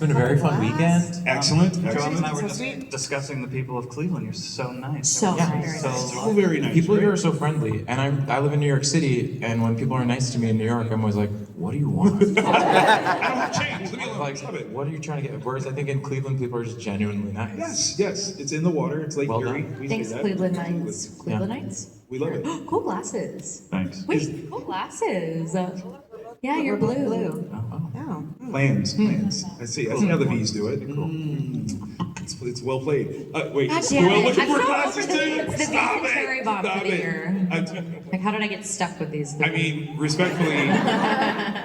been a very fun weekend. Excellent. Joel and I were So just sweet. discussing the people of Cleveland. You're so nice. So Yeah. nice. Oh, very nice. People right? here are so friendly, and I live in New York City, and when people are nice to me in New York, I'm always like, what do you want? I don't have change. Leave me alone. Like, Stop it. what are you trying to get? Whereas I think in Cleveland, people are just genuinely nice. Yes, yes. It's in the water. It's Lake Well Erie. done. We Thanks, say that. Cleveland Knights. Yeah. Cleveland Knights. We love it. Cool glasses. Thanks. Wait, cool glasses. Yeah, you're blue. Oh. Plans. I see how the V's do it. It's well played. Wait, God we're damn it. looking I'm for so glasses over the too? V's and Stop it! cherry bomb Stop for the it! year. I- Like, how did I get stuck with these? I mean, respectfully,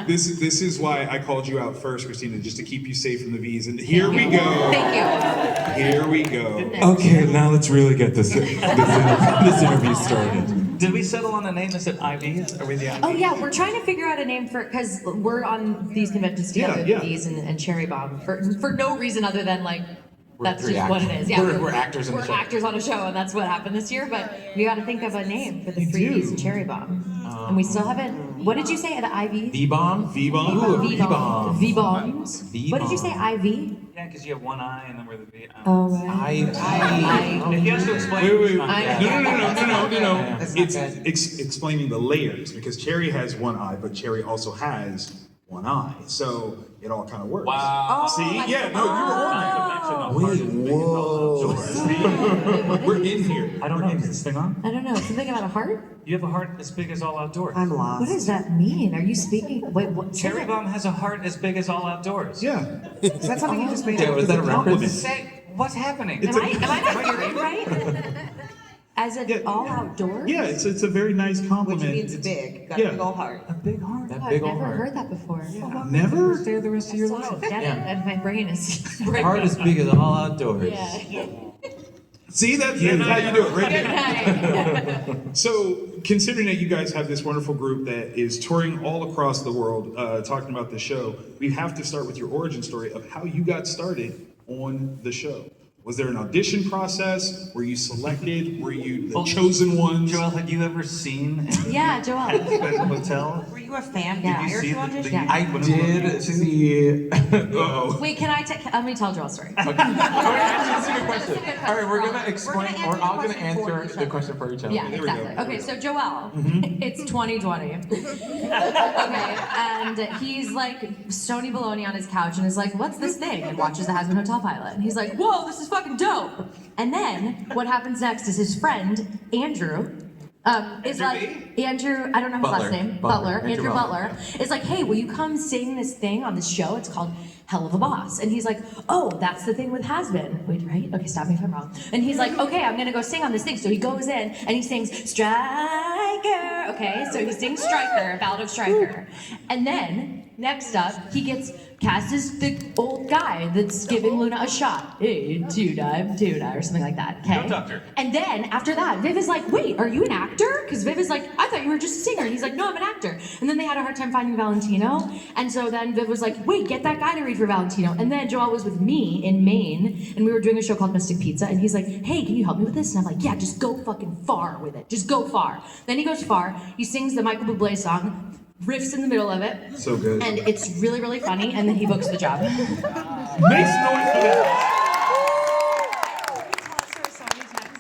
this is why I called you out first, Christina, just to keep you safe from the V's. And here we go. Thank you. Here we go. Okay, now let's really get this interview started. Did we settle on a name? Is it IVs? Are we the IVs? Oh yeah, we're trying to figure out a name for because we're on these conventions together, Yeah. these and Cherry Bomb for no reason other than like that's three just what it is. Yeah, We're actors in the we're show. actors on a show, and that's what happened this year. But we got to think of a name for the You three do. V's and Cherry Bomb, and we still haven't. What did you say? The IV? V-bomb? V-bomb? Ooh, V V-bomb. V bombs. V-bomb. What did you say? IV? Yeah, because you have one eye and then we're the V. Oh right. If he has to explain. Wait. it's not- No. That's It's not good. explaining the layers because Cherry has one eye, but Cherry also has one eye. So it all kind of works. Wow. See? Yeah, no, Wait, whoa. We're in here. I don't know. Is this thing on? I don't know. Something about a heart? You have a heart as big as all outdoors. I'm lost. What does that mean? Are you speaking? Wait, what? Cherry Bomb has a heart as big as all outdoors. Yeah. Is that something you just made Yeah, up? was that a reference? Say, what's happening? Am I not hearing right? As in Yeah. all outdoors? Yeah, it's a very nice Which compliment. means It's- big. Got yeah. a big old heart. A big heart. That Oh, big I've old never heart. heard that before. Never? Stay the rest of your So life. get it, Yeah. and my brain is. Heart as big as all outdoors. Yeah. See, that's how you do it right Good there. night. So, considering that you guys have this wonderful group that is touring all across the world, talking about the show, we have to start with your origin story of how you got started on the show. Was there an audition process? Were you selected? Were you the chosen ones? Joel, had you ever seen Yeah, Joel. Hazbin Hotel? Were you a fan Yeah. prior see to the- audition? Yeah. I did see. Uh-oh. Wait, can I let me tell Joel's story. Okay. That's a good question. All right, we're gonna explain. answer We're all the gonna question for answer each the other. question for each other. Yeah, There we go. exactly. Okay, so Joel, it's 2020. Okay, and he's like Stony Baloney on his couch and is like, "What's this thing?" And watches the Hazbin Hotel pilot, and he's like, "Whoa, this is fucking dope." And then what happens next is his friend Andrew. Is like Andrew, I don't know his Butler. last name. Butler. Andrew Butler. Is like, hey, will you come sing this thing on this show? It's called Hell of a Boss. And he's like, oh, that's the thing with Hazbin. Wait, right? Okay, stop me if I'm wrong. And he's like, okay, I'm gonna go sing on this thing. So he goes in and he sings Striker. Okay, so he sings Striker, Ballad of Striker. And then next up, he gets cast as the old guy that's giving Luna a shot. Hey, Tuna, or something like that. Okay. No doctor. And then after that, Viv is like, wait, are you an actor? Because Viv is like, I thought you were just a singer. And he's like, no, I'm an actor. And then they had a hard time finding Valentino. And so then Viv was like, wait, get that guy to read for Valentino. And then Joel was with me in Maine, and we were doing a show called Mystic Pizza. And he's like, hey, can you help me with this? And I'm like, yeah, just go fucking far with it. Just go far. Then he goes far. He sings the Michael Bublé song, riffs in the middle of it. So good. And it's really, really funny. And then he books the job. Makes noise for that.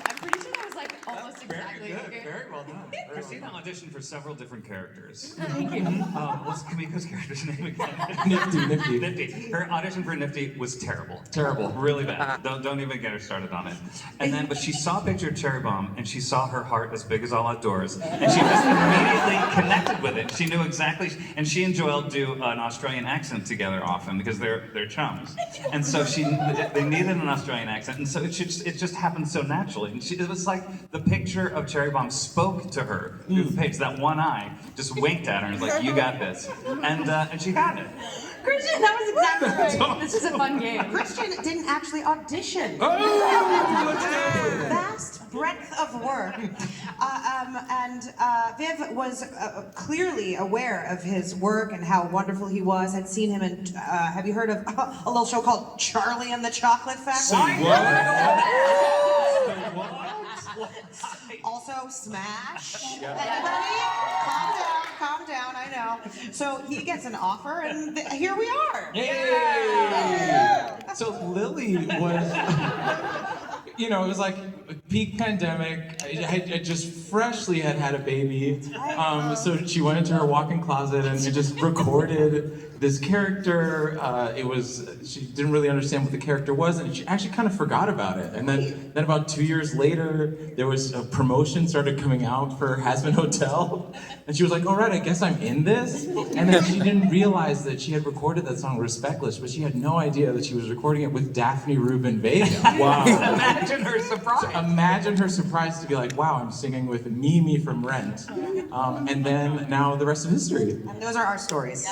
I'm pretty sure that was like almost exactly. Very well done. Christina auditioned for several different characters. Thank you. What's Kamiko's character's name again? Nifty. Nifty. Her audition for Nifty was terrible. Terrible. Really bad. Don't even get her started on it. And then, but she saw a picture of Cherry Bomb, and she saw her heart as big as all outdoors, and she just immediately connected with it. She knew exactly, and she and Joel do an Australian accent together often because they're chums, and so they needed an Australian accent, and so it just happened so naturally. And it was like the picture of Cherry Bomb spoke to her through the page. That one eye just winked at her and was like, "You got this," and she got it. Christian, that was exactly right. This is a fun game. Christian didn't actually audition. Oh, Vast breadth of work. Viv was clearly aware of his work and how wonderful he was. Had seen him in, have you heard of a little show called Charlie and the Chocolate Factory? Also, Smash. Anybody? Calm down, I know. So he gets an offer, and here we are. Yay! Lily was, you know, it was like peak pandemic. I just freshly had a baby. So she went into her walk-in closet and she just recorded this character. She didn't really understand what the character was, and she actually kind of forgot about it. And then about 2 years later, there was a promotion started coming out for Hazbin Hotel. And she was like, all right, I guess I'm in this. And then she didn't realize that she had recorded that song Respectless, but she had no idea that she was recording it with Daphne Rubin Vega. Wow. Imagine her surprise. Imagine her surprise to be like, wow, I'm singing with Mimi from Rent. And then now the rest of history. And those are our stories.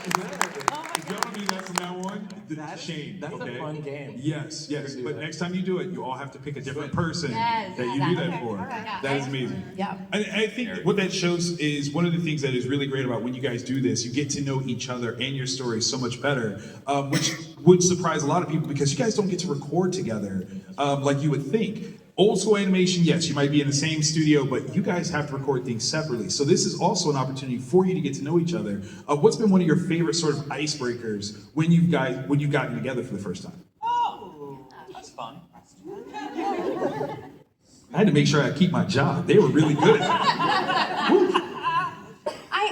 If y'all do that from now on, that's shame. That's okay? a fun game. Yes, yes. do But that. next time you do it, you all have to pick a different person Yes, that you do that exactly. for. Yeah. That is amazing. Yeah. I think what that shows is one of the things that is really great about when you guys do this, you get to know each other and your story so much better, which would surprise a lot of people because you guys don't get to record together like you would think. Old school animation, yes, you might be in the same studio, but you guys have to record things separately. So this is also an opportunity for you to get to know each other. What's been one of your favorite sort of icebreakers when you've gotten together for the first time? That's fun. I had to make sure I keep my job. They were really good at that.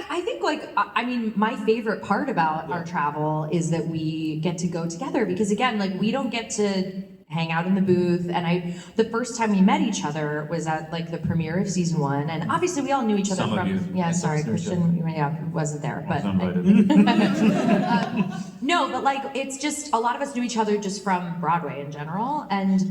I think I mean, my favorite part about our travel is that we get to go together because again, like we don't get to hang out in the booth. And the first time we met each other was at like the premiere of season 1. And obviously we all knew each other Some of from, you. yeah, Some sorry, of us knew each Christian, wasn't there, but. Invited. No, but like it's just a lot of us knew each other just from Broadway in general,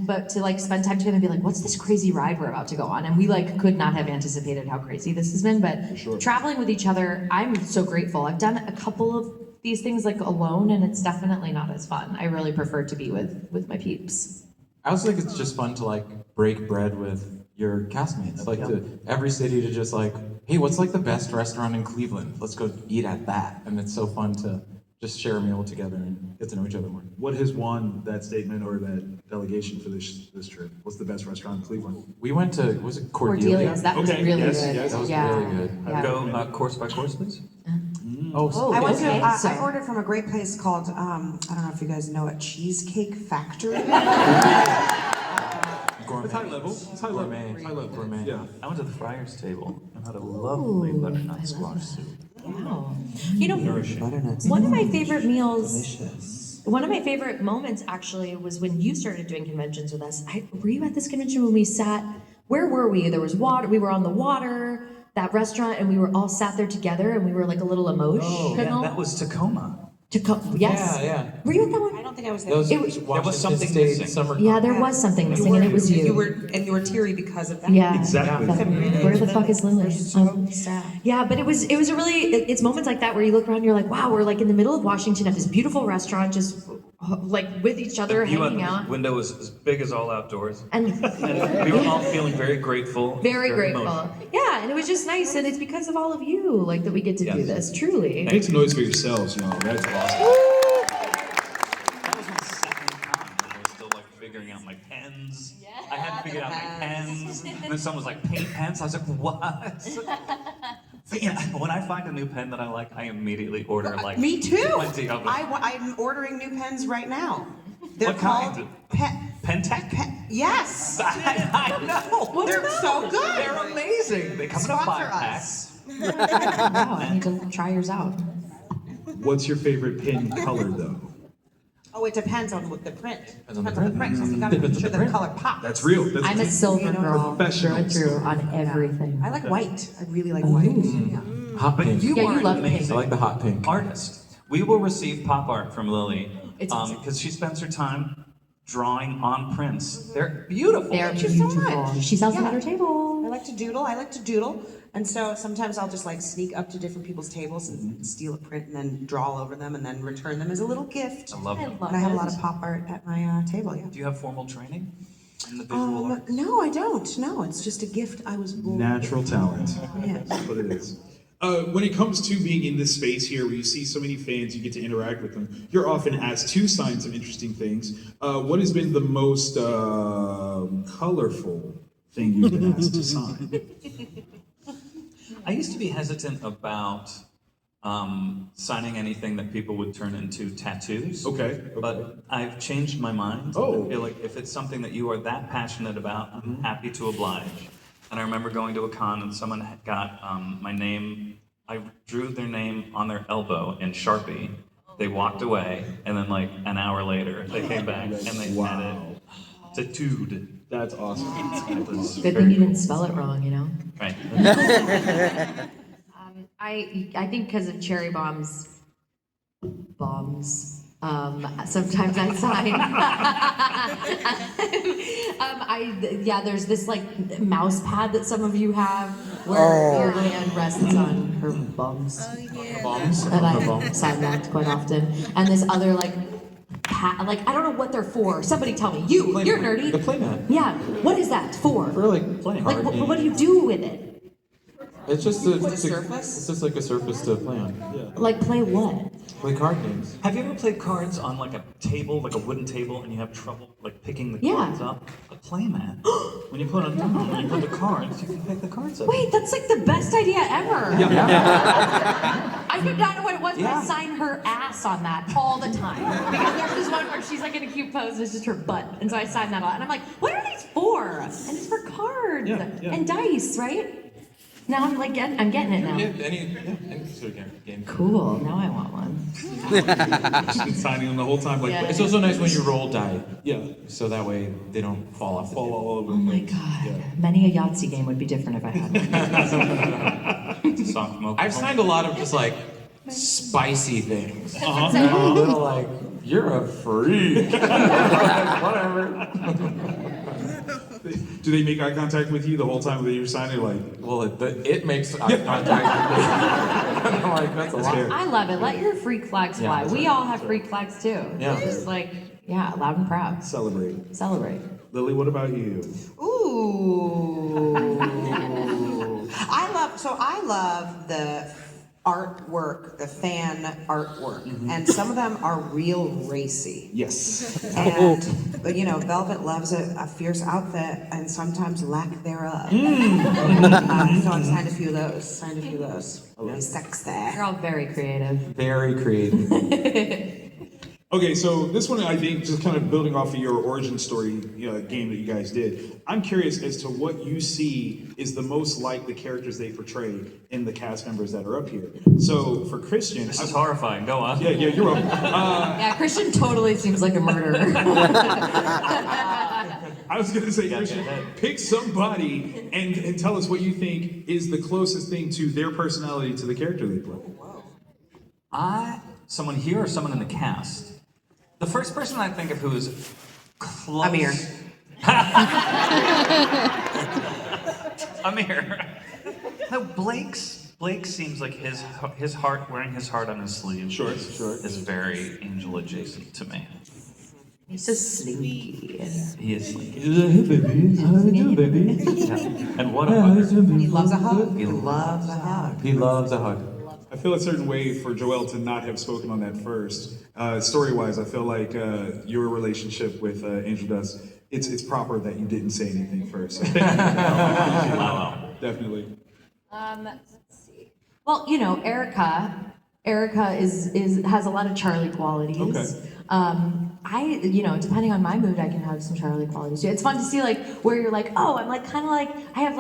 but to like spend time together and be like, what's this crazy ride we're about to go on? And we like could not have anticipated how crazy this has been. But traveling with each other, I'm so grateful. I've done a couple of these things like alone, and it's definitely not as fun. I really prefer to be with my peeps. I also think it's just fun to like break bread with your castmates. Like to every city to just like, hey, what's like the best restaurant in Cleveland? Let's go eat at that. And it's so fun to just share a meal together and get to know each other more. What has won that statement or that delegation for this trip? What's the best restaurant in Cleveland? We went to, was it Cordelia? Cordelia's, that was Okay, really yes, good. yes. That was yeah. really good. Yeah. Go course by course, please. Oh, I went to, Okay, I so- ordered from a great place called, I don't know if you guys know it, Cheesecake Factory. gourmet. It's high level. It's high level. Gourmet. High level. Gourmet. Yeah. I went to the Friar's table and had a lovely butternut squash soup. Wow. You know, one of my favorite meals, one of my favorite moments actually was when you started doing conventions with us. Were you at this convention when we sat, where were we? There was water, we were on the water, that restaurant, and we were all sat there together and we were like a little emotional. Yeah, that was Tacoma. Yes. Yeah. Were you at that one? I don't think I was That there. was It was- Washington something State missing. summer. Yeah, there was something missing and it was you. You were teary because of that. Yeah. Exactly. Where the fuck is Lily? So sad. Yeah, but it was a really, it's moments like that where you look around and you're like, wow, we're like in the middle of Washington at this beautiful restaurant, just like with each other, You hanging had out. the window was as big as all outdoors. And And we were all feeling very grateful. very grateful. emotional. Yeah, and it was just nice, and it's because of all of you, like that we get to do Yes. this. Truly. Make some noise for yourselves, y'all. That's awesome. That was my second time. I was still like figuring out my pens. I hadn't figured out my pens. And then someone was like, paint pens? I was like, what? Yeah, when I find a new pen that I like, I immediately order like Me too. 20 of them. I'm ordering new pens right now. They're What called kind? Pentec? Yes. I know. They're so good. They're amazing. They come in a Sponsor 5-pack. us. Wow, I need to try yours out. What's your favorite pen color, though? Oh, it depends on what the print. on the Depends on the print. So you gotta make sure the color pops. That's real. That's I'm a silver girl, through professional. and through on everything. I like white. I really like white. Yeah. Hot But pink. you Yeah, are you an love pink. amazing I like the hot pink. artist. We will receive pop art from Lily It's awesome. because she spends her time drawing on prints. They're beautiful. They're Thank you so beautiful. much. She sells them Yeah. at her table. I like to doodle. And so sometimes I'll just like sneak up to different people's tables and steal a print and then draw all over them and then return them as a little gift. I love them. And I have a lot of pop art at my table, yeah. Do you have formal training in the visual arts? No, I don't. No, it's just a gift I was born with. Natural talent. Yes. That's what it is. When it comes to being in this space here where you see so many fans, you get to interact with them, you're often asked to sign some interesting things. What has been the most colorful thing you've been asked to sign? I used to be hesitant about signing anything that people would turn into tattoos. Okay. But I've changed my mind. Oh. I feel like if it's something that you are that passionate about, I'm happy to oblige. And I remember going to a con and someone had got my name. I drew their name on their elbow in Sharpie. They walked away, and then like an hour later, they came back and they had it tattooed. That's awesome. It was Good thing you didn't spell it wrong, you know? right. I think because of cherry bombs, sometimes I sign. There's this like mouse pad that some of you have where your hand rests on her bums. Oh, yeah. Bombs? And I sign that quite often. And this other like I don't know what they're for. Somebody tell me. You're nerdy. The playmat. Yeah. What is that for? For like playing Like, hard what do you games. do with it? It's just a surface? It's just like a surface to play on. Yeah. Like play what? Play card games. Have you ever played cards on like a table, like a wooden table, and you have trouble like picking the Yeah. cards up? A playmat. When you put them down, when you put the cards, you can pick the cards up. Wait, that's like the best idea ever. I did not know what it was, but I sign her ass on that all the time. Because there's this one where she's like in a cute pose, it's just her butt. And so I sign that a lot. And I'm like, what are these for? And it's for cards and dice, right? Now I'm like, I'm getting it now. Any sort of game. Cool, now I want one. She's been signing them the whole time. Like, Yeah. It's also nice when you roll die, yeah. so that way they don't fall off the Fall table. all over Oh the my place. god. Yeah. Many a Yahtzee game would be different if I had one. Soft mocha. I've signed a lot of just like spicy things. So- A little like, you're a freak. Whatever. Do they make eye contact with you the whole time that you're signing? Like, Well, it makes eye contact with me. I'm like, that's a lot. fair. I love it. Let your freak flags Yeah, fly. that's We right. all have freak flags too. Yeah. Just like, loud and proud. celebrate. Celebrate. Lily, what about you? Ooh. I love the artwork, the fan artwork, and some of them are real racy. Yes. And but Velvet loves a fierce outfit and sometimes lack thereof. So I signed a few of those. Really sexy. You're all very creative. Very creative. Okay, so this one, I think, just kind of building off of your origin story game that you guys did, I'm curious as to what you see is the most like the characters they portray in the cast members that are up here. So for Christian, This is horrifying. Go on. yeah, you're welcome. Yeah, Christian totally seems like a murderer. I was gonna say, Gotcha. Christian, pick somebody and tell us what you think is the closest thing to their personality to the character they play. Someone here or someone in the cast? The first person I think of who is close. Amir. Amir. No, Blake seems like his heart, wearing his heart on his sleeve. Sure. Is very angel adjacent to me. He's so slinky. He is slinky. Hey baby, how you doing, baby? Yeah. And what a hugger. He loves a hug. He loves a hug. He loves a hug. I feel a certain way for Joelle to not have spoken on that first. Story-wise, I feel like your relationship with Angel Dust, it's proper that you didn't say anything first. Wow. Definitely. Let's see. Well, Erica has a lot of Charlie qualities. Okay. Depending on my mood, I can have some Charlie qualities too. It's fun to see where you're like, oh, I'm kind of I have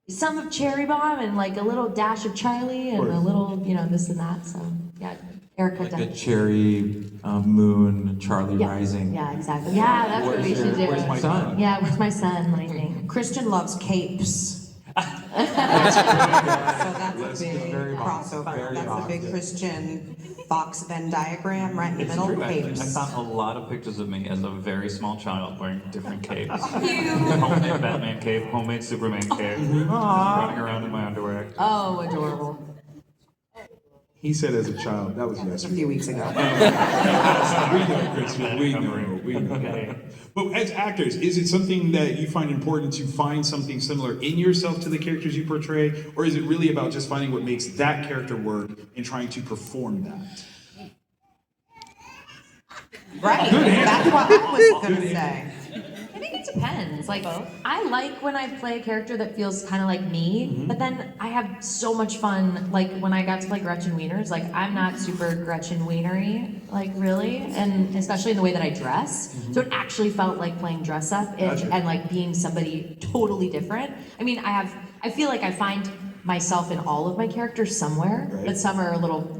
some of Cherry Bomb and a little dash of Charlie and a little, this and that. So yeah, Erica Like a does. cherry, moon, Charlie rising. Yeah, exactly. Yeah, that's what we should do. Where's my son? Yeah, where's my son? I think. Christian loves capes. So that's a big very crossover. very That's a box. big Christian box Venn diagram right in the middle. I Capes. found a lot of pictures of me as a very small child wearing different capes. Homemade Batman cape, homemade Superman cape, running around in my underwear. Oh, adorable. He said as a child, that was A yesterday. few weeks ago. We know, Christian, we know. But as actors, is it something that you find important to find something similar in yourself to the characters you portray? Or is it really about just finding what makes that character work and trying to perform that? Right. That's what I was going to say. I think it's depends. Like, I like when I play a character that feels kind of like me, but then I have so much fun. Like when I got to play Gretchen Wieners, like I'm not super Gretchen Wienery, like really, and especially in the way that I dress. So it actually felt like playing dress up and like being somebody totally different. I mean, I feel like I find myself in all of my characters somewhere, but some are a little,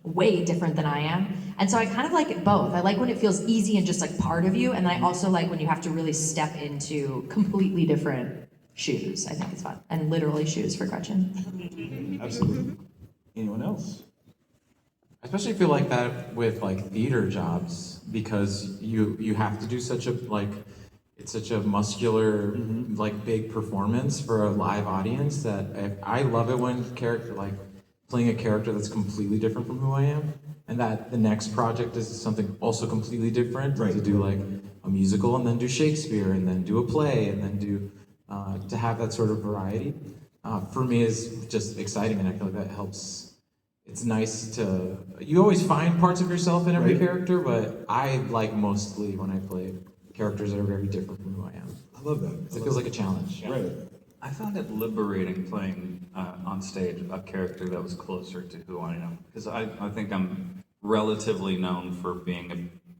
way different than I am. And so I kind of like it both. I like when it feels easy and just like part of you, and then I also like when you have to really step into completely different shoes. I think it's fun. And literally shoes for Gretchen. Absolutely. Anyone else? I especially feel like that with like theater jobs because you have to do such a like it's such a muscular like big performance for a live audience that I love it when playing a character that's completely different from who I am, and that the next project is something also completely different. To do like a musical and then do Shakespeare and then do a play and then do to have that sort of variety for me is just exciting, and I feel like that helps. It's nice you always find parts of yourself in every character, but I like mostly when I play characters that are very different from who I am. I love that. It feels like a challenge. Right. I found it liberating playing on stage a character that was closer to who I am. Because I think I'm relatively known for being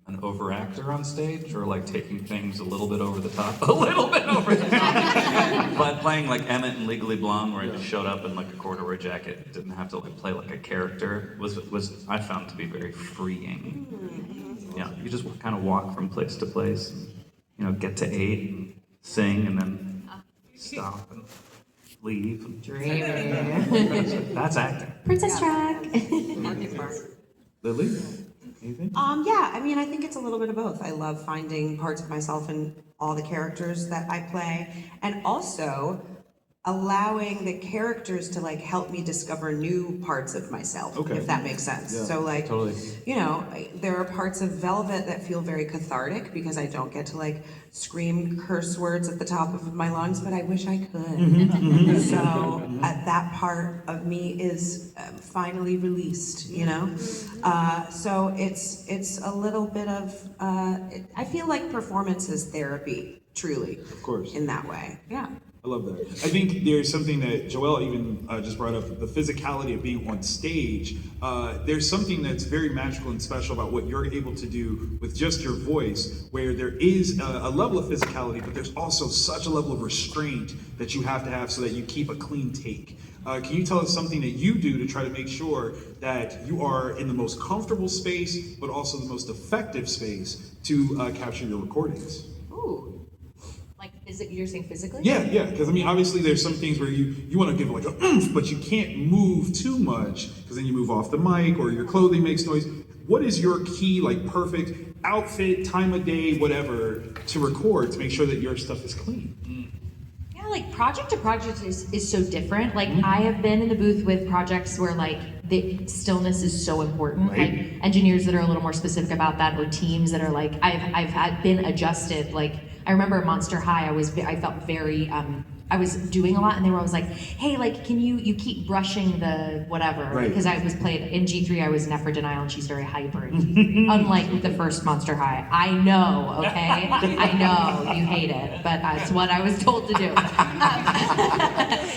an overactor on stage, or like taking things a little bit over the top. A little bit over the top! But playing like Emmett in Legally Blonde, where I just showed up in like a corduroy jacket, didn't have to like play like a character, was I found to be very freeing. Yeah, you just kind of walk from place to place, and, get to 8, and sing, and then stop and leave. That's acting. Princess track. Lily? Anything? Yeah, I mean, I think it's a little bit of both. I love finding parts of myself in all the characters that I play, and also allowing the characters to like help me discover new parts of myself, if that makes sense. Yeah, so like, totally. there are parts of Velvette that feel very cathartic because I don't get to like scream curse words at the top of my lungs, but I wish I could. So that part of me is finally released, So it's a little bit of, I feel like performance is therapy, truly. Of course. In that way, yeah. I love that. I think there's something that Joelle even just brought up, the physicality of being on stage. There's something that's very magical and special about what you're able to do with just your voice, where there is a level of physicality, but there's also such a level of restraint that you have to have so that you keep a clean take. Can you tell us something that you do to try to make sure that you are in the most comfortable space, but also the most effective space to capture your recordings? Ooh. Like, you're saying physically? Yeah, because I mean, obviously there's some things where you want to give like a oomph, but you can't move too much, because then you move off the mic or your clothing makes noise. What is your key, like perfect outfit, time of day, whatever, to record to make sure that your stuff is clean? Yeah, like project to project is so different. Like I have been in the booth with projects where like the stillness is so important. Right. Like engineers that are a little more specific about that, or teams that are like I've been adjusted. Like I remember Monster High, I felt very I was doing a lot, and they were always like, "Hey, like, can you keep brushing the whatever?" Right. Because I was played in G3. I was nephro denial, and she's very hyper. In G3. Unlike the first Monster High, I know, okay, I know you hate it, but that's what I was told to do.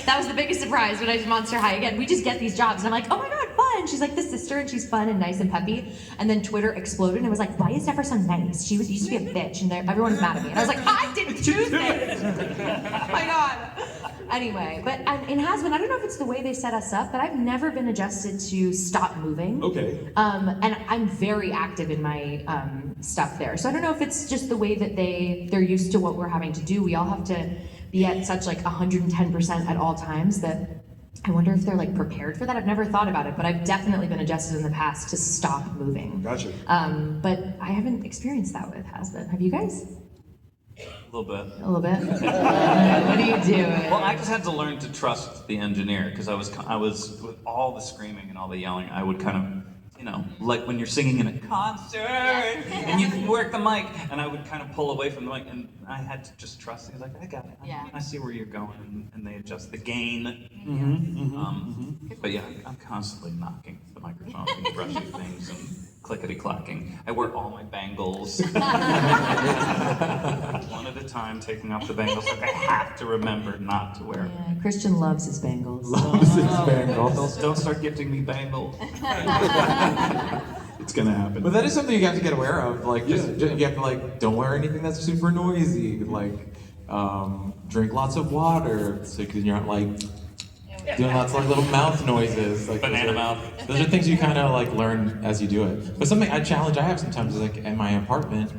That was the biggest surprise when I did Monster High again. We just get these jobs, and I'm like, "Oh my god, fun!" She's like the sister, and she's fun and nice and peppy. And then Twitter exploded, and it was like, "Why is Nephro so nice? She used to be a bitch, and everyone's mad at me." And I was like, "I didn't choose this." Oh my god. Anyway, but in Hazbin, I don't know if it's the way they set us up, but I've never been adjusted to stop moving. Okay. And I'm very active in my stuff there. So I don't know if it's just the way that they're used to what we're having to do. We all have to be at such like 110% at all times that I wonder if they're like prepared for that. I've never thought about it, but I've definitely been adjusted in the past to stop moving. Gotcha. But I haven't experienced that with Hazbin. Have you guys? A little bit. A little bit? What are you doing? Well, I just had to learn to trust the engineer, because I was with all the screaming and all the yelling, I would kind of, like when you're singing in a concert and you work the mic, and I would kind of pull away from the mic, and I had to just trust. He was like, "I got it. I see where you're going," and they adjust the gain. But yeah, I'm constantly knocking the microphone and brushing things. And clickety-clacking. I wear all my bangles. One at a time, taking off the bangles. Like, I have to remember not to wear. Yeah, Christian loves his bangles. Loves his bangles. Don't start gifting me bangles. It's gonna happen. But that is something you have to get aware of. Like, you have to like, don't wear anything that's super noisy. Like, drink lots of water, so because you're not like doing lots of like little mouth noises. Like Banana mouth. Those are things you kind of like learn as you do it. But something I have sometimes is like in my apartment,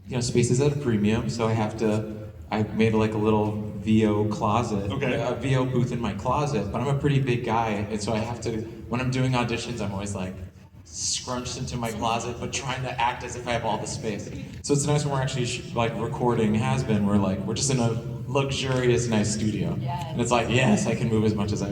you know, space is at a premium, so I made like a little VO closet, a VO booth in my closet. But I'm a pretty big guy, and so I have to, when I'm doing auditions, I'm always like scrunched into my closet, but trying to act as if I have all the space. So it's nice when we're actually like recording Hazbin. We're just in a luxurious, nice studio, and it's like, yes, I can move as much as I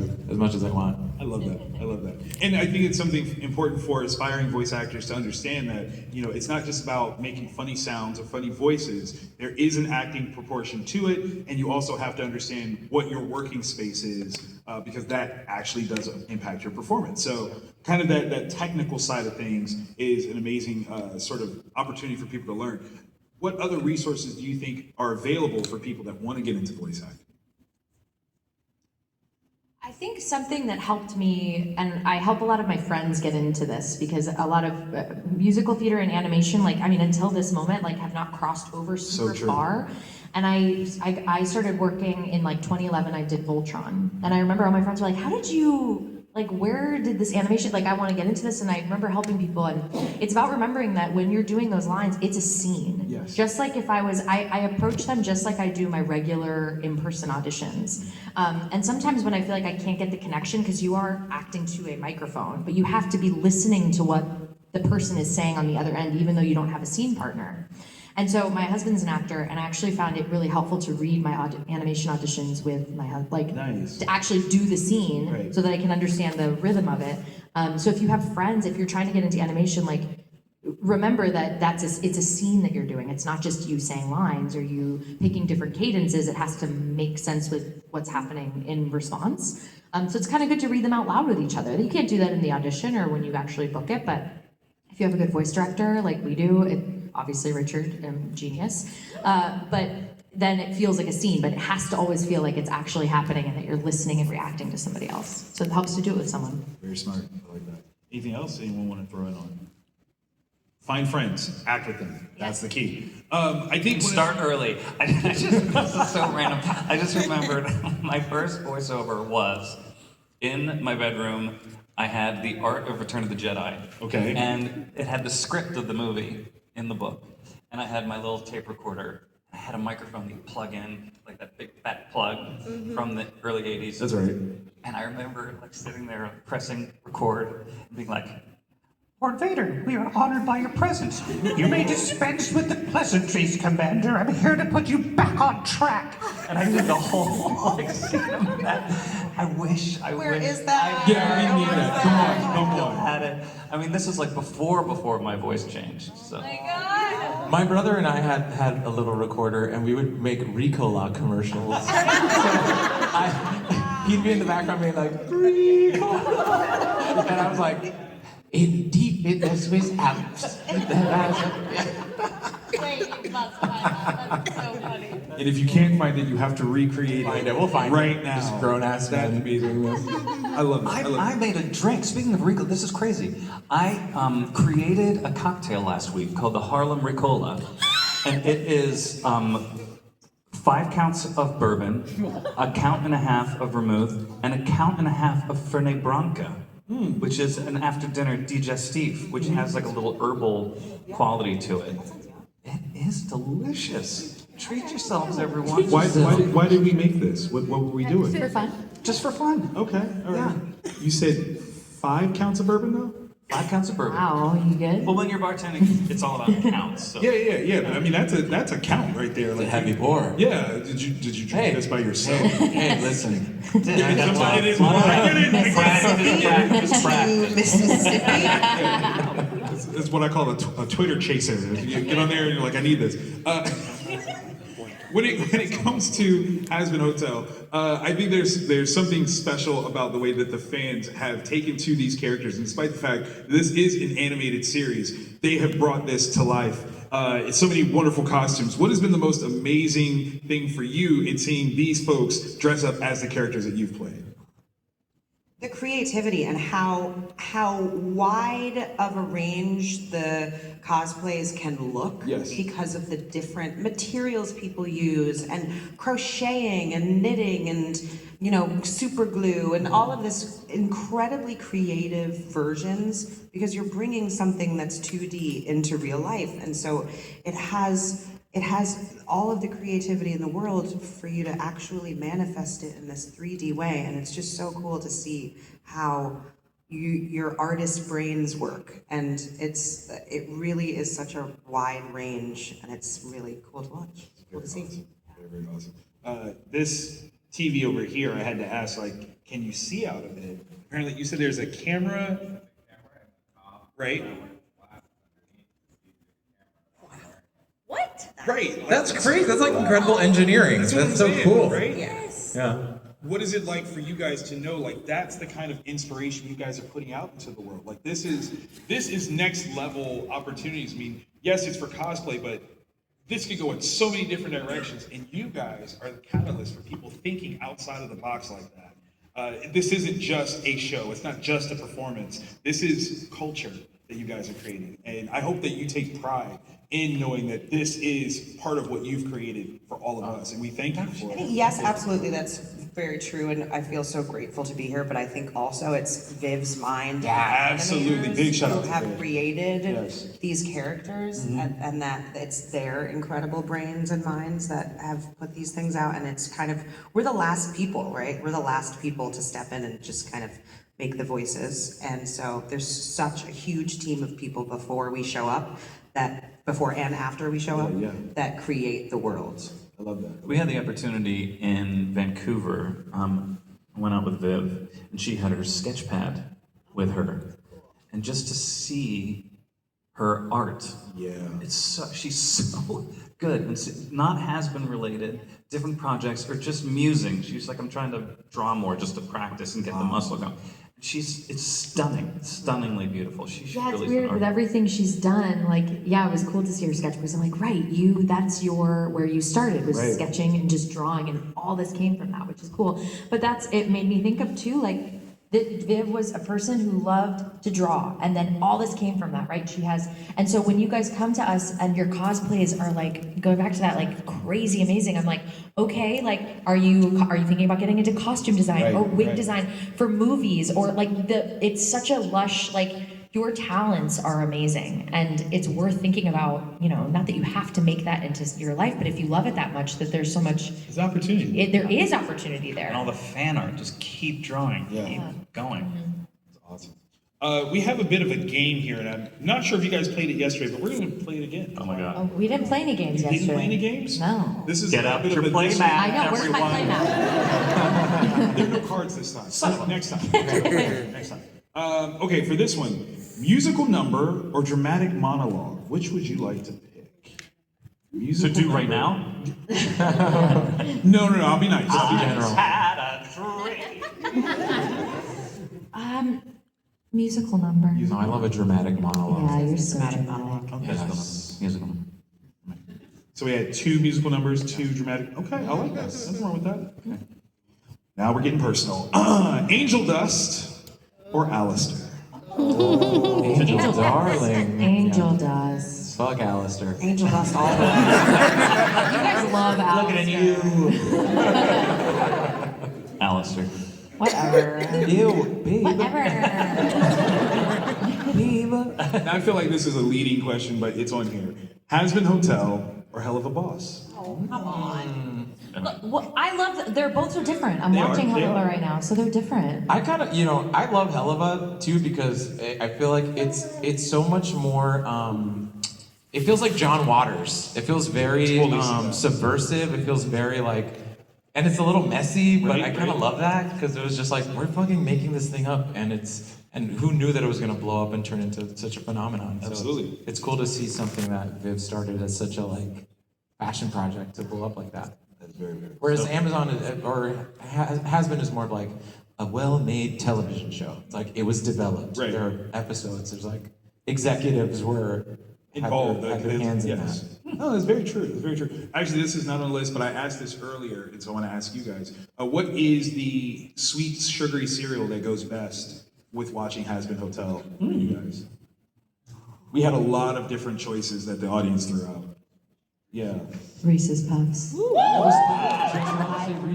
want. I love that. I love that. And I think it's something important for aspiring voice actors to understand that, you know, it's not just about making funny sounds or funny voices. There is an acting proportion to it, and you also have to understand what your working space is, because that actually does impact your performance. So kind of that technical side of things is an amazing sort of opportunity for people to learn. What other resources do you think are available for people that want to get into voice acting? I think something that helped me, and I help a lot of my friends get into this, because a lot of musical theater and animation, like, I mean, until this moment, like, have not crossed over super far. And I started working in like 2011, I did Voltron. And I remember all my friends were like, how did you, like, where did this animation, like, I want to get into this. And I remember helping people, and it's about remembering that when you're doing those lines, it's a scene. Yes. Just like if I approach them just like I do my regular in-person auditions. And sometimes when I feel like I can't get the connection, because you are acting to a microphone, but you have to be listening to what the person is saying on the other end, even though you don't have a scene partner. And so my husband's an actor, and I actually found it really helpful to read my animation auditions with my husband, like, to actually do the scene, so that I can understand the rhythm of it. So if you have friends, if you're trying to get into animation, like, remember that it's a scene that you're doing. It's not just you saying lines or you picking different cadences. It has to make sense with what's happening in response. So it's kind of good to read them out loud with each other. You can't do that in the audition or when you actually book it, but if you have a good voice director like we do, obviously Richard, genius, but then it feels like a scene, but it has to always feel like it's actually happening and that you're listening and reacting to somebody else. So it helps to do it with someone. Very smart. I like that. Anything else anyone want to throw in on? Find friends, act with them. That's the key. I think Start early. This is so random. I just remembered my first voiceover was in my bedroom. I had The Art of Return of the Jedi. Okay. And it had the script of the movie in the book. And I had my little tape recorder. I had a microphone that you plug in, like that big fat plug from the early 80s. That's right. And I remember like sitting there pressing record and being like, Lord Vader, we are honored by your presence. You may dispense with the pleasantries, Commander. I'm here to put you back on track. And I did the whole like scene of that. I wish. Where is that? Yeah, we need that. Come on, come I on. had it. I mean, this is like before my voice changed. So. My brother and I had a little recorder, and we would make Ricola commercials. So he'd be in the background being like, Ricola. And I was like, in deep in the Swiss Alps. Wait, you must find that. That's so funny. And if you can't find it, you have to recreate it. We'll find right it. now. Just grown-ass men be doing this. I love it. I made a drink. Speaking of Ricola, this is crazy. I created a cocktail last week called the Harlem Ricola. And it is 5 counts of bourbon, a count and a half of vermouth, and a count and a half of Fernet Branca. Which is an after-dinner digestif, which has like a little herbal quality to it. It is delicious. Treat yourselves, everyone. Why did we make this? What were we doing? For fun. Just for fun. Okay, all right. You said 5 counts of bourbon, though? 5 counts of bourbon. Wow, you good? Well, when you're bartending, it's all about counts. So. Yeah. But I mean, that's a count right there. It's a heavy pour. Yeah. Did you drink this by yourself? Hey, listen. It's what I call a Twitter chaser. You get on there and you're like, I need this. when it comes to Hazbin Hotel, I think there's something special about the way that the fans have taken to these characters, and despite the fact that this is an animated series, they have brought this to life. It's so many wonderful costumes. What has been the most amazing thing for you in seeing these folks dress up as the characters that you've played? The creativity and how wide of a range the cosplays can look, Yes. because of the different materials people use, and crocheting and knitting and super glue and all of this incredibly creative versions, because you're bringing something that's 2D into real life, and so it has all of the creativity in the world for you to actually manifest it in this 3D way, and it's just so cool to see how your artist brains work, and it really is such a wide range, and it's really cool to watch. Cool to see. Very, very awesome. This TV over here, I had to ask, like, can you see out of it? Apparently, you said there's a camera, right? What? Right. That's crazy. That's like incredible engineering. That's That's what I'm so saying, cool. right? Yes. Yeah. What is it like for you guys to know, like, that's the kind of inspiration you guys are putting out into the world? Like, this is next level opportunities. I mean, yes, it's for cosplay, but this could go in so many different directions, and you guys are the catalyst for people thinking outside of the box like that. This isn't just a show. It's not just a performance. This is culture that you guys are creating, and I hope that you take pride in knowing that this is part of what you've created for all of us, and we thank you for it. Yes, absolutely. That's very true, and I feel so grateful to be here. But I think also it's Viv's mind, Absolutely. Big shout out who to have Viv. created Yes. these characters, and that it's their incredible brains and minds that have put these things out. And it's kind of, we're the last people, right? We're the last people to step in and just kind of make the voices. And so there's such a huge team of people before we show up, that before and after we show up, that create the world. I love that. We had the opportunity in Vancouver. I went out with Viv, and she had her sketch pad with her, and just to see her art, she's so good. And it's not has-been related, different projects, or just musing. She's like, I'm trying to draw more just to practice and get the muscle going. It's stunning, stunningly beautiful. She's Yeah, it's really weird with everything she's done. Like, yeah, it was cool to see her sketch because I'm like, right, that's where you started, was sketching and just drawing, and all this came from that, which is cool. But it made me think of too, like, that Viv was a person who loved to draw, and then all this came from that, right? And so when you guys come to us and your cosplays are like, going back to that, like, crazy amazing, I'm like, okay, like, are you thinking about getting into costume design or wig design for movies, or like it's such a lush, like, your talents are amazing, and it's worth thinking about, not that you have to make that into your life, but if you love it that much, that there's so much, There's opportunity. there is opportunity there. And all the fan art, just keep drawing, keep going. That's awesome. We have a bit of a game here, and I'm not sure if you guys played it yesterday, but we're going to play it again. Oh my God. Oh, we didn't play any games You yesterday. didn't play any games? No. This is Get a out bit your of a play this- mat. I know, where's my play mat? There are no cards this time. Next time. Next time. Okay, for this one, musical number or dramatic monologue, which would you like to pick? So Musical do right number. now? No, I'll be nice. General. Had a dream. Musical number. No, I love a dramatic monologue. Yeah, you're so dramatic. Yes. Musical. So we had 2 musical numbers, 2 dramatic. Okay, I like that. Nothing wrong with that. Okay. Now we're getting personal. Angel Dust or Alistair? Angel darling. Angel Yeah. does. Fuck Alistair. Angel Dust all the way. You guys love Alice. Looking at you. Alistair. Whatever. Ew, babe. Whatever. Now I feel like this is a leading question, but it's on here. Hazbin Hotel or Hell of a Boss? Come on. Well, I love. They're both so different. I'm They are, watching they Helluva are. right now, so they're different. I kind of, I love Helluva too because I feel like it's so much more. It feels like John Waters. It feels very Totally see that. subversive. It feels very like, and it's a little messy, but Right, I kind of right. love that because it was just like we're fucking making this thing up, and who knew that it was gonna blow up and turn into such a phenomenon? So Absolutely. it's cool to see something that Viv started as such a like fashion project to blow up like that. That's very, very. Whereas Amazon Hazbin is more of like a well-made television show. It's like it was developed. Right. There are episodes. There's like executives were Involved. had their hands in Yes. that. No, that's very true. That's very true. Actually, this is not on the list, but I asked this earlier, and so I want to ask you guys: what is the sweet, sugary cereal that goes best with watching Hazbin Hotel? For you guys, we had a lot of different choices that the audience threw out. Yeah. Reese's Puffs. I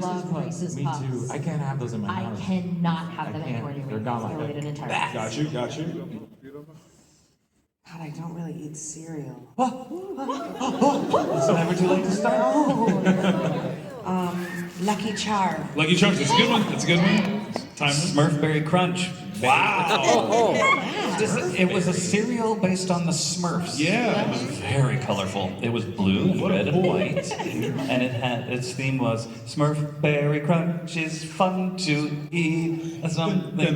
love Reese's Me Puffs. too. I can't have those in my I house. cannot have I them can't. anywhere near me. They're gone Throw like away that. an entire Got you. Got you. God, I don't really eat cereal. It's never too late to start. Lucky Charm. Lucky Charms. That's a good one. That's a good one. Timeless. Smurfberry Crunch. Wow. It was a cereal based on the Smurfs. Yeah. It was very colorful. It was blue and red and white, and its theme was Smurfberry Crunch is fun to eat. Something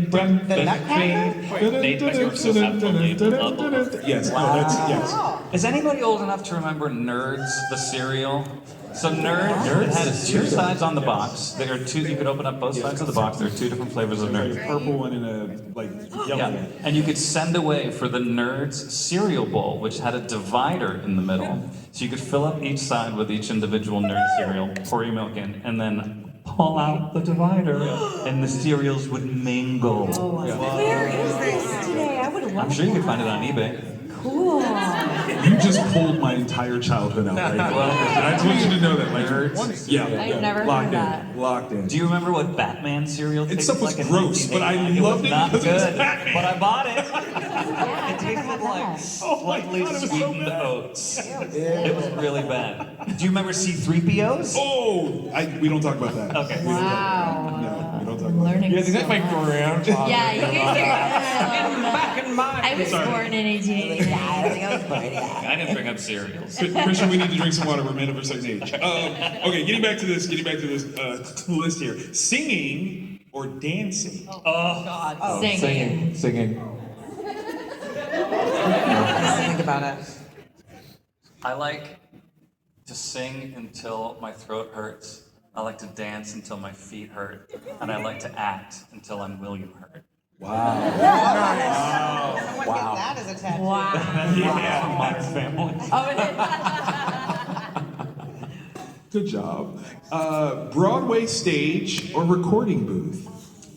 breakfast cream. Nate, my Smurfs still have the label. Yes. No, that's yes. Is anybody old enough to remember Nerds, the cereal? So Nerds, it had two sides on the box. There are two, you could open up both sides of the box. There are two different flavors of Nerds. Purple one and a like yellow Yeah, one. and you could send away for the Nerds cereal bowl, which had a divider in the middle. So you could fill up each side with each individual Nerd cereal, pour your milk in, and then pull out the divider, and the cereals would mingle. Where is this today? I would love I'm sure you could find it on eBay. Cool. You just pulled my entire childhood out right now. And I just want you to know that. Like, Nerds. yeah. I've never heard Locked that. in. Locked in. Do you remember what Batman cereal tasted stuff was like in gross, but I 1989? loved it was not because it was good, Batman. but I bought it. Yeah, It tasted like slightly God, it was so sweetened bad. oats. It was really bad. Do you remember C-3POs? Oh, we don't talk about that. Okay. Wow. No, we don't talk I'm about that. learning. Yeah, I think that might go around. Yeah, you can Back in my I was born in 1889. I didn't bring up cereals. Christian, we need to drink some water. We're men of a certain age. Okay, getting back to this list here. Singing or dancing? Singing. Singing. Think about it. I like to sing until my throat hurts. I like to dance until my feet hurt. And I like to act until I'm William Hurt. Wow. Someone get that as a tattoo. Wow. Yeah, Modern Family. Oh, it is. Good job. Broadway stage or recording booth?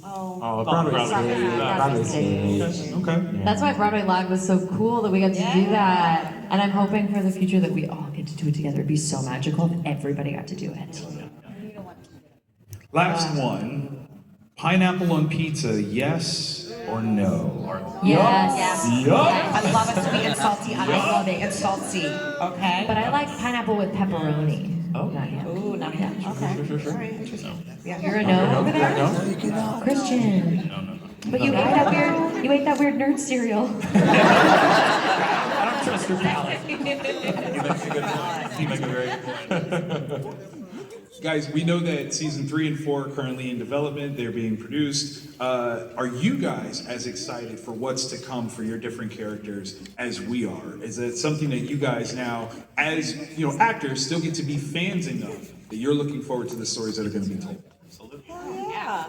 Oh, Broadway Broadway stage. Okay. That's why Broadway Live was so cool that we got to do that. And I'm hoping for the future that we all get to do it together. It'd be so magical if everybody got to do it. Last one. Pineapple on pizza, yes or no? Yes. I love it sweet and salty. I love it. It's salty. Okay. But I like pineapple with pepperoni. Oh. Not yet. Ooh, not yet. Okay. Sure. All right, interesting. Yeah. You're a no over there? No? Christian. No. But you ate that weird nerd cereal. I don't trust your palate. You make a good point. You make a very good point. Guys, we know that season 3 and 4 are currently in development. They're being produced. Are you guys as excited for what's to come for your different characters as we are? Is it something that you guys now, as actors, still get to be fans enough that you're looking forward to the stories that are going to be told?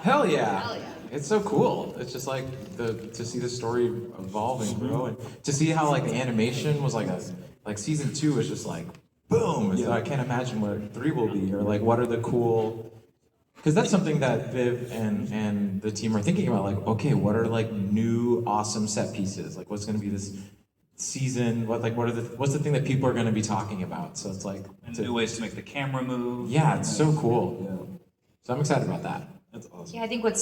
Hell yeah. It's so cool. It's just like to see the story evolve and grow, and to see how like the animation was like season 2 was just like boom. So I can't imagine what 3 will be, or like what are the cool. Because that's something that Viv and the team are thinking about. Like, okay, what are like new awesome set pieces? Like, what's going to be this season? What's the thing that people are going to be talking about? So it's like New ways to make the camera move. yeah, it's so cool. So I'm excited about that. That's awesome. Yeah, I think what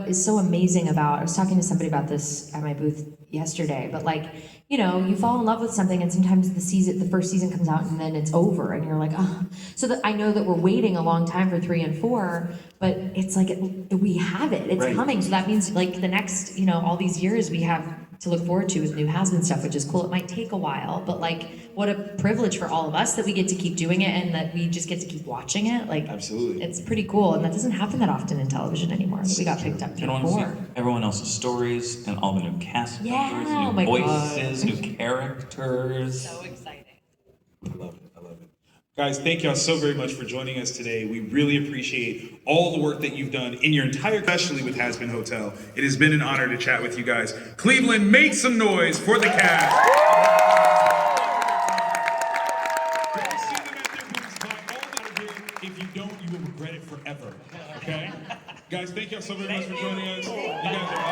is so amazing about, I was talking to somebody about this at my booth yesterday, but like, you fall in love with something and sometimes the first season comes out and then it's over and you're like, oh. So that I know that we're waiting a long time for 3 and 4, but it's like we have it. It's coming. So that means like the next, all these years we have to look forward to with new Hazbin stuff, which is cool. It might take a while, but like what a privilege for all of us that we get to keep doing it and that we just get to keep watching it. Like Absolutely. it's pretty cool, and that doesn't happen that often in television anymore. That we got picked up You don't through want to 4. see everyone else's stories and all the new cast Yeah, members, oh new my voices, new characters. So exciting. I love it. I love it. Guys, thank y'all so very much for joining us today. We really appreciate all the work that you've done in your entire, especially with Hazbin Hotel. It has been an honor to chat with you guys. Cleveland, make some noise for the cast. If you don't, you will regret it forever. Okay? Guys, thank y'all so very much for joining us. You guys are